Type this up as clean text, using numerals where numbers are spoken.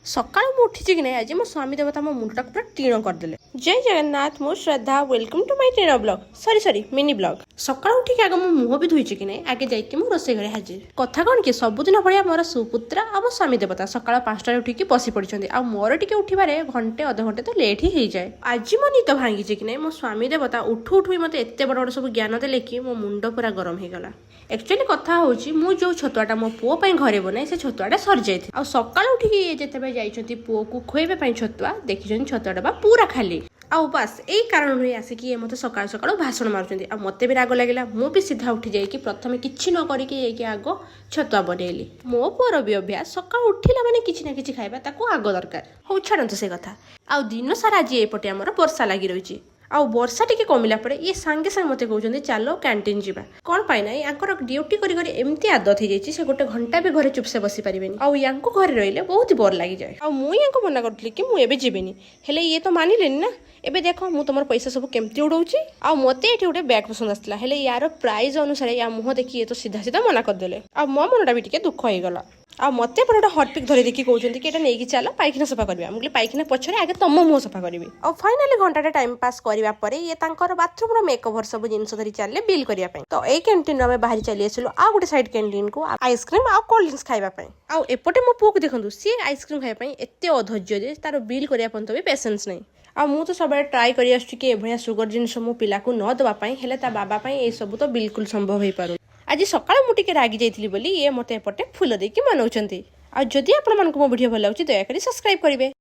सकाळू मु उठी कि नहीं आज मो स्वामी देवता मो मुंडटा पूरा टीण करदे। जय जगन्नाथ मो Shraddha welcome to my tiny blog sorry mini blog. सकाळू उठी आगे मो मुह भी धोईची कि नहीं आगे जाइए मो रोसे घरे हाजिर। कथा कौन कि सबुदिन भाया मोर सुपुत्रा आ मो स्वामी देवता सकाळ 5टार उठिकी बसी पड़ते आ मोर टिके उठिबारे घंटे अध घंटे तो लेट ही जाए। आज मो निद भांगी कि नहीं मो स्वामी देवता उठू उठू मत एत बड़ बड़ सब ज्ञान देले कि मो मुंड पूरा गरम हो गला। एक्चुअली कथा होची मु जो छतुआटा मो पुओ पई घरे बनाए से छतुआटा सर जाइथि आ सकाळ उठिकी जेतेबे जाइछथि पुओ को खोइबे पई छतुआ देखिछन छतुआटा बा पूरा खाली आ बस यही कारण हुए आसिकी ये मत सकाळ सकाळ भाषण मारुचंदी आ मते भी राग लागला। मु भी सीधा उठी जाई कि प्रथमे किछि न करिकी जाई कि आगो छतुआ बनेली। मो पुओर भी अभ्यास सकाळ उठिला माने किछि ना किछि खाइबा ताको आगो दरकार हो छाड़ंतु से कथा। आ दिन सारा आज एपटे हमर वर्षा लागि रहिछि आ वर्षा टिके कमिला परे ये सांगे सांगे मते कहउछन्ती चलो कैंटीन जीवा कोन पाइ ना यांकर ड्यूटी करी करी एमती आदत हो जाइछि से गोटे घंटा भी घरे चुप से बसी परिबेनी आ यांको घरे रहिले बहुत बोर लागि जाय। आ मु यांको मना करथली कि मु एबे जीबेनी हेले ये तो मानिलेनी ना। एबे देखो मु तमर पैसा सब केमती उडौछि आ मते एठी गोटे बैग पसंद आस्तिला हेले यार प्राइस अनुसार या मुह देखि ये तो सीधा सीधा मना कर देले आ मो मनटा भी टिके दुख हो गला। आ मते गोटे हॉटपिक धरी देखि कहउछन्ती कि एटा नेकी चला पाइखिना सफा करबा मुगले पाइखिना पछरे आगे तम मुह सफा करबी आ फाइनली घंटाटे टाइम पास करबा परे ये तांकर बाथरूम रो मेकओवर सब जिंस धरी चलले बिल करिया पई। तो ए कैंटीन रे बाहरी चली आसिलो आ गोटे साइड कैंटीन को आइसक्रीम आ कोल्ड ड्रिंक्स खाइबा पई। आ एपटे मो पुक देखंतु सी आइसक्रीम खाइबा पई एते अधैर्य जे तारो बिल करिया पन तो भी पेशेंस नै। आ मु तो सब ट्राई करी आछी कि एभया सुगर जिंस मो पिला को न दबा पई हेले ता बाबा पई ए सब तो बिल्कुल संभव होई पारो। आज सकाळ मु टिके रागी जाइथिली बोली ये मते एपटे फूल देकी मनौचंती। आ जदि आपण मानको मो वीडियो भल लागुची दया करी सब्सक्राइब करिवे।